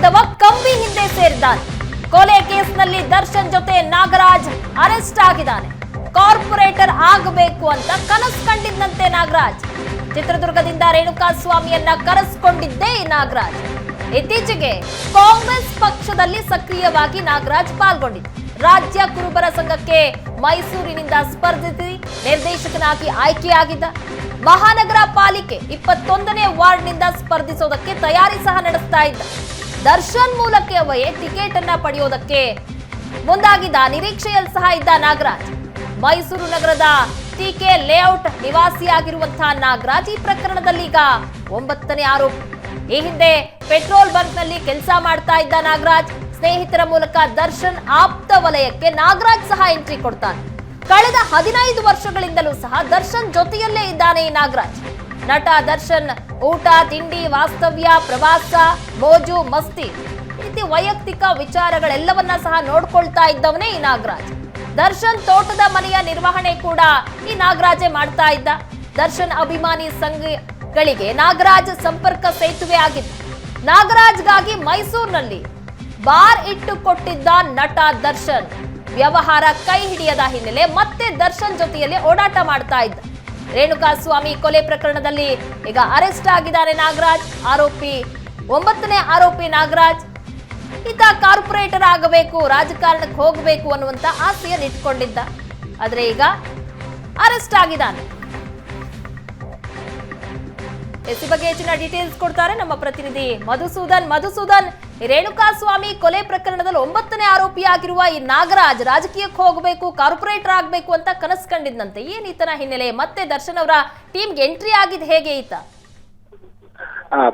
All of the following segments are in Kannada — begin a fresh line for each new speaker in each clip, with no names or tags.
ಬಾಂಧವ ಕಂಬಿ ಹಿಂದೆ ಸೇರಿದ್ದಾನೆ. ಕೊಲೆ ಕೇಸ್ನಲ್ಲಿ ದರ್ಶನ್ ಜೊತೆ ನಾಗರಾಜ್ ಅರೆಸ್ಟ್ ಆಗಿದ್ದಾನೆ. ಕಾರ್ಪೊರೇಟರ್ ಆಗಬೇಕು ಅಂತ ಕನಸು ಕಂಡಿದ್ದಂತೆ ನಾಗರಾಜ್. ಚಿತ್ರದುರ್ಗದಿಂದ ರೇಣುಕಾಸ್ವಾಮಿಯನ್ನ ಕರೆಸಿಕೊಂಡಿದ್ದೇ ನಾಗರಾಜ್. ಇತ್ತೀಚೆಗೆ ಕಾಂಗ್ರೆಸ್ ಪಕ್ಷದಲ್ಲಿ ಸಕ್ರಿಯವಾಗಿ ನಾಗರಾಜ್ ಪಾಲ್ಗೊಂಡಿದ್ದ. ರಾಜ್ಯ ಕುರುಬರ ಸಂಘಕ್ಕೆ ಮೈಸೂರಿನಿಂದ ಸ್ಪರ್ಧಿಸಿ ನಿರ್ದೇಶಕನಾಗಿ ಆಯ್ಕೆಯಾಗಿದ್ದ. ಮಹಾನಗರ ಪಾಲಿಕೆ 21ನೇ ವಾರ್ಡ್ನಿಂದ ಸ್ಪರ್ಧಿಸೋದಕ್ಕೆ ತಯಾರಿ ಸಹ ನಡೆಸ್ತಾ ಇದ್ದ. ದರ್ಶನ್ ಮೂಲಕವೇ ಟಿಕೆಟ್ ಅನ್ನ ಪಡೆಯೋದಕ್ಕೆ ಮುಂದಾಗಿದ್ದ ನಿರೀಕ್ಷೆಯಲ್ಲಿ ಸಹ ಇದ್ದ ನಾಗರಾಜ್. ಮೈಸೂರು ನಗರದ ಟಿಕೆ ಲೇಔಟ್ ನಿವಾಸಿಯಾಗಿರುವಂತಹ ನಾಗರಾಜ್ ಈ ಪ್ರಕರಣದಲ್ಲಿ ಈಗ 9ನೇ ಆರೋಪಿ. ಈ ಹಿಂದೆ ಪೆಟ್ರೋಲ್ ಬಂಕ್ ನಲ್ಲಿ ಕೆಲಸ ಮಾಡ್ತಾ ಇದ್ದ ನಾಗರಾಜ್ ಸ್ನೇಹಿತರ ಮೂಲಕ ದರ್ಶನ್ ಆಪ್ತ ವಲಯಕ್ಕೆ ನಾಗರಾಜ್ ಸಹ ಎಂಟ್ರಿ ಕೊಡ್ತಾನೆ. ಕಳೆದ 15 ವರ್ಷಗಳಿಂದಲೂ ಸಹ ದರ್ಶನ್ ಜೊತೆಯಲ್ಲೇ ಇದ್ದಾನೆ ಈ ನಾಗರಾಜ್. ನಟ ದರ್ಶನ್ ಊಟ ತಿಂಡಿ ವಾಸ್ತವ್ಯ ಪ್ರವಾಸ ಮೋಜು ಮಸ್ತಿ ಈ ರೀತಿ ವೈಯಕ್ತಿಕ ವಿಚಾರಗಳೆಲ್ಲವನ್ನ ಸಹ ನೋಡ್ಕೊಳ್ತಾ ಇದ್ದವನೇ ಈ ನಾಗರಾಜ್. ದರ್ಶನ್ ತೋಟದ ಮನೆಯ ನಿರ್ವಹಣೆ ಕೂಡ ಈ ನಾಗರಾಜೇ ಮಾಡ್ತಾ ಇದ್ದ. ದರ್ಶನ್ ಅಭಿಮಾನಿ ಸಂಘಗಳಿಗೆ ನಾಗರಾಜ್ ಸಂಪರ್ಕ ಸೇತುವೆ ಆಗಿದ್ದ. ನಾಗರಾಜ್ಗಾಗಿ ಮೈಸೂರಿನಲ್ಲಿ ಬಾರ್ ಇಟ್ಟು ಕೊಟ್ಟಿದ್ದ ನಟ ದರ್ಶನ್ ವ್ಯವಹಾರ ಕೈ ಹಿಡಿಯದ ಹಿನ್ನೆಲೆ ಮತ್ತೆ ದರ್ಶನ್ ಜೊತೆಯಲ್ಲಿ ಓಡಾಟ ಮಾಡ್ತಾ ಇದ್ದ. ರೇಣುಕಾಸ್ವಾಮಿ ಕೊಲೆ ಪ್ರಕರಣದಲ್ಲಿ ಈಗ ಅರೆಸ್ಟ್ ಆಗಿದ್ದಾರೆ ನಾಗರಾಜ್. 9ನೇ ಆರೋಪಿ ನಾಗರಾಜ್ ಈತ ಕಾರ್ಪೊರೇಟರ್ ಆಗಬೇಕು, ರಾಜಕಾರಣಕ್ಕೆ ಹೋಗಬೇಕು ಅನ್ನುವಂತ ಆಸೆಯನ್ನು ಇಟ್ಕೊಂಡಿದ್ದ. ಆದ್ರೆ ಈಗ ಅರೆಸ್ಟ್ ಆಗಿದ್ದಾನೆ. ಈ ಬಗ್ಗೆ ಹೆಚ್ಚಿನ ಡೀಟೇಲ್ಸ್ ಕೊಡ್ತಾರೆ ನಮ್ಮ ಪ್ರತಿನಿಧಿ ಮಧುಸೂದನ್. ರೇಣುಕಾಸ್ವಾಮಿ ಕೊಲೆ ಪ್ರಕರಣದಲ್ಲಿ 9ನೇ ಆರೋಪಿಯಾಗಿರುವ ಈ ನಾಗರಾಜ್ ರಾಜಕೀಯಕ್ಕೆ ಹೋಗಬೇಕು, ಕಾರ್ಪೊರೇಟರ್ ಆಗಬೇಕು ಅಂತ ಕನಸು ಕಂಡಿದ್ದಂತೆ. ಏನ್ ಈತನ ಹಿನ್ನೆಲೆ? ಮತ್ತೆ ದರ್ಶನ್ ಅವರ ಟೀಮ್ಗೆ ಎಂಟ್ರಿ ಆಗಿದ್ ಹೇಗೆ ಈತ?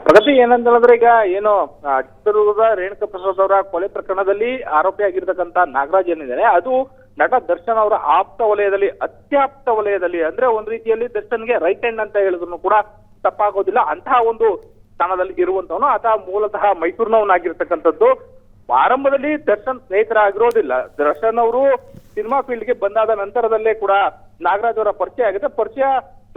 ಪ್ರಗತಿ ಏನಂತ ಹೇಳಿದ್ರೆ, ಈಗ ಏನು ಚಿತ್ರದುರ್ಗದ ರೇಣುಕಾ ಪ್ರಸಾದ್ ಅವರ ಕೊಲೆ ಪ್ರಕರಣದಲ್ಲಿ ಆರೋಪಿಯಾಗಿರ್ತಕ್ಕಂತ ನಾಗರಾಜ್ ಏನಿದ್ದಾರೆ, ಅದು ನಟ ದರ್ಶನ್ ಅವರ ಆಪ್ತ ವಲಯದಲ್ಲಿ, ಅತ್ಯಾಪ್ತ ವಲಯದಲ್ಲಿ, ಅಂದ್ರೆ ಒಂದ್ ರೀತಿಯಲ್ಲಿ ದರ್ಶನ್ಗೆ ರೈಟ್ ಹ್ಯಾಂಡ್ ಅಂತ ಹೇಳಿದ್ರು ಕೂಡ ತಪ್ಪಾಗೋದಿಲ್ಲ, ಅಂತಹ ಒಂದು ಸ್ಥಾನದಲ್ಲಿ ಇರುವಂತವನು. ಆತ ಮೂಲತಃ ಮೈಸೂರಿನವನಾಗಿರ್ತಕ್ಕಂಥದ್ದು. ಆರಂಭದಲ್ಲಿ ದರ್ಶನ್ ಸ್ನೇಹಿತರಾಗಿರೋದಿಲ್ಲ. ದರ್ಶನ್ ಅವರು ಸಿನಿಮಾ ಫೀಲ್ಡ್ಗೆ ಬಂದಾದ ನಂತರದಲ್ಲೇ ಕೂಡ ನಾಗರಾಜ್ ಅವರ ಪರಿಚಯ ಆಗುತ್ತೆ. ಪರಿಚಯ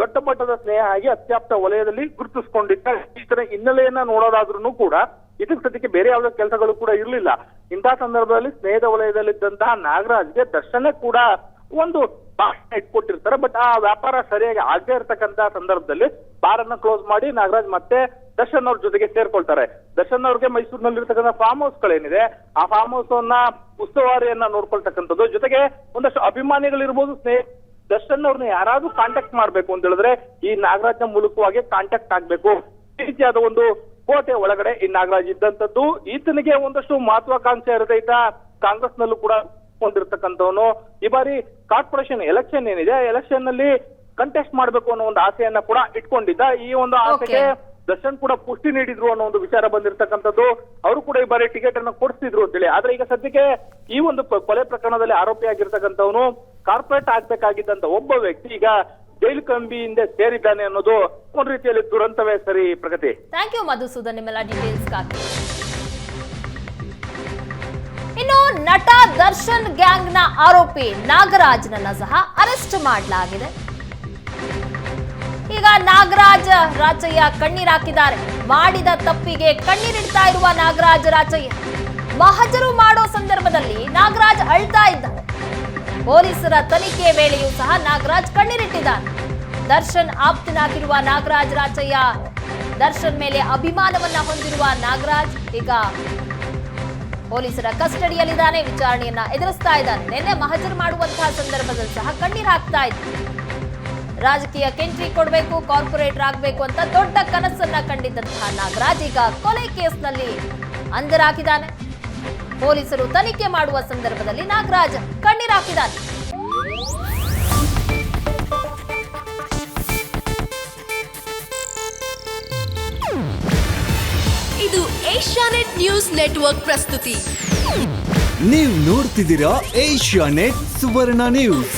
ದೊಡ್ಡ ಮಟ್ಟದ ಸ್ನೇಹ ಆಗಿ ಅತ್ಯಾಪ್ತ ವಲಯದಲ್ಲಿ ಗುರುತಿಸ್ಕೊಂಡಿದ್ದ. ಈತನ ಹಿನ್ನೆಲೆಯನ್ನ ನೋಡೋದಾದ್ರೂ ಕೂಡ ಇದಕ್ಕೆ ಸದ್ಯಕ್ಕೆ ಬೇರೆ ಯಾವುದೇ ಕೆಲಸಗಳು ಕೂಡ ಇರಲಿಲ್ಲ. ಇಂತಹ ಸಂದರ್ಭದಲ್ಲಿ ಸ್ನೇಹದ ವಲಯದಲ್ಲಿದ್ದಂತಹ ನಾಗರಾಜ್ಗೆ ದರ್ಶನ ಕೂಡ ಒಂದು ಬಾರ್ ಇಟ್ಕೊಟ್ಟಿರ್ತಾರೆ. ಬಟ್ ಆ ವ್ಯಾಪಾರ ಸರಿಯಾಗಿ ಆಗದೆ ಇರತಕ್ಕಂತ ಸಂದರ್ಭದಲ್ಲಿ ಬಾರ್ ಅನ್ನ ಕ್ಲೋಸ್ ಮಾಡಿ ನಾಗರಾಜ್ ಮತ್ತೆ ದರ್ಶನ್ ಅವ್ರ ಜೊತೆಗೆ ಸೇರ್ಕೊಳ್ತಾರೆ. ದರ್ಶನ್ ಅವ್ರಿಗೆ ಮೈಸೂರಿನಲ್ಲಿರ್ತಕ್ಕಂಥ ಫಾರ್ಮ್ ಹೌಸ್ ಗಳೇನಿದೆ, ಆ ಫಾರ್ಮ್ ಹೌಸ್ ಅನ್ನ ಉಸ್ತುವಾರಿಯನ್ನ ನೋಡ್ಕೊಳ್ತಕ್ಕಂಥದ್ದು, ಜೊತೆಗೆ ಒಂದಷ್ಟು ಅಭಿಮಾನಿಗಳಿರ್ಬೋದು, ದರ್ಶನ್ ಅವ್ರನ್ನ ಯಾರಾದ್ರೂ ಕಾಂಟ್ಯಾಕ್ಟ್ ಮಾಡ್ಬೇಕು ಅಂತ ಹೇಳಿದ್ರೆ ಈ ನಾಗರಾಜ್ನ ಮೂಲಕವಾಗಿ ಕಾಂಟ್ಯಾಕ್ಟ್ ಆಗ್ಬೇಕು. ಈ ರೀತಿಯಾದ ಒಂದು ಕೋಟೆ ಒಳಗಡೆ ಈ ನಾಗರಾಜ್ ಇದ್ದಂಥದ್ದು. ಈತನಿಗೆ ಒಂದಷ್ಟು ಮಹತ್ವಾಕಾಂಕ್ಷೆ ಇರುತ್ತೆ. ಈತ ಕಾಂಗ್ರೆಸ್ ನಲ್ಲೂ ಕೂಡ ಕೊಂಡಿರ್ತಕ್ಕಂಥವನು. ಈ ಬಾರಿ ಕಾರ್ಪೊರೇಷನ್ ಎಲೆಕ್ಷನ್ ಏನಿದೆ, ಎಲೆಕ್ಷನ್ ನಲ್ಲಿ ಕಂಟೆಸ್ಟ್ ಮಾಡ್ಬೇಕು ಅನ್ನೋ ಒಂದು ಆಸೆಯನ್ನ ಕೂಡ ಇಟ್ಕೊಂಡಿದ್ದ. ಈ ಒಂದು ಆಸೆಗೆ ದರ್ಶನ್ ಕೂಡ ಪುಷ್ಟಿ ನೀಡಿದ್ರು ಅನ್ನೋ ಒಂದು ವಿಚಾರ ಬಂದಿರತಕ್ಕಂಥದ್ದು. ಅವರು ಕೂಡ ಈ ಬಾರಿ ಟಿಕೆಟ್ ಅನ್ನ ಕೊಡಿಸ್ತಿದ್ರು ಅಂತೇಳಿ. ಆದ್ರೆ ಈಗ ಸದ್ಯಕ್ಕೆ ಈ ಒಂದು ಕೊಲೆ ಪ್ರಕರಣದಲ್ಲಿ ಆರೋಪಿಯಾಗಿರ್ತಕ್ಕಂಥವನು ಕಾರ್ಪೊರೇಟ್ ಆಗ್ಬೇಕಾಗಿದ್ದಂತ ಒಬ್ಬ ವ್ಯಕ್ತಿ ಈಗ ಜೈಲು ಕಂಬಿಯಿಂದ ಸೇರಿದ್ದಾನೆ ಅನ್ನೋದು ಒಂದ್ ರೀತಿಯಲ್ಲಿ ದುರಂತವೇ ಸರಿ. ಪ್ರಗತಿ,
ಥ್ಯಾಂಕ್ ಯು ಮಧುಸೂದನ್ ನಿಮ್ಮೆಲ್ಲ ಡೀಟೇಲ್ಸ್ ಗಾಗಿ. ಇನ್ನು ನಟ ದರ್ಶನ್ ಗ್ಯಾಂಗ್ ನ ಆರೋಪಿ ನಾಗರಾಜ್ನನ್ನ ಸಹ ಅರೆಸ್ಟ್ ಮಾಡಲಾಗಿದೆ. ಈಗ ನಾಗರಾಜ್ ರಾಚಯ್ಯ ಕಣ್ಣೀರ್ ಹಾಕಿದ್ದಾರೆ. ಮಾಡಿದ ತಪ್ಪಿಗೆ ಕಣ್ಣೀರಿಡ್ತಾ ಇರುವ ನಾಗರಾಜ್ ರಾಚಯ್ಯ ಮಹಜರು ಮಾಡೋ ಸಂದರ್ಭದಲ್ಲಿ ನಾಗರಾಜ್ ಅಳ್ತಾ ಇದ್ದ. ಪೊಲೀಸರ ತನಿಖೆ ವೇಳೆಯೂ ಸಹ ನಾಗರಾಜ್ ಕಣ್ಣೀರಿಟ್ಟಿದ್ದಾನೆ. ದರ್ಶನ್ ಆಪ್ತನಾಗಿರುವ ನಾಗರಾಜ್ ರಾಚಯ್ಯ, ದರ್ಶನ್ ಮೇಲೆ ಅಭಿಮಾನವನ್ನ ಹೊಂದಿರುವ ನಾಗರಾಜ್ ಈಗ ಪೊಲೀಸರ ಕಸ್ಟಡಿಯಲ್ಲಿದ್ದಾನೆ. ವಿಚಾರಣೆಯನ್ನ ಎದುರಿಸ್ತಾ ಇದ್ದಾನೆ. ನಿನ್ನೆ ಮಹಜರು ಮಾಡುವಂತಹ ಸಂದರ್ಭದಲ್ಲಿ ಸಹ ಕಣ್ಣೀರ್ ಹಾಕ್ತಾ ಇದ್ದ. ರಾಜಕೀಯಕ್ಕೆ ಎಂಟ್ರಿ ಕೊಡಬೇಕು, ಕಾರ್ಪೊರೇಟರ್ ಆಗಬೇಕು ಅಂತ ದೊಡ್ಡ ಕನಸನ್ನ ಕಂಡಿದ್ದಂತಹ ನಾಗರಾಜ್ ಈಗ ಕೊಲೆ ಕೇಸ್ನಲ್ಲಿ ಅಂಧರಾಗಿದ್ದಾನೆ. ಪೊಲೀಸರು ತನಿಖೆ ಮಾಡುವ ಸಂದರ್ಭದಲ್ಲಿ ನಾಗರಾಜ್ ಕಣ್ಣೀರ್ ಹಾಕಿದ್ದಾನೆ.
ಇದು ಏಷ್ಯಾನೆಟ್ ನ್ಯೂಸ್ ನೆಟ್ವರ್ಕ್ ಪ್ರಸ್ತುತಿ.
ನೀವು ನೋಡ್ತಿದ್ದೀರಾ ಏಷ್ಯಾನೆಟ್ ಸುವರ್ಣ ನ್ಯೂಸ್.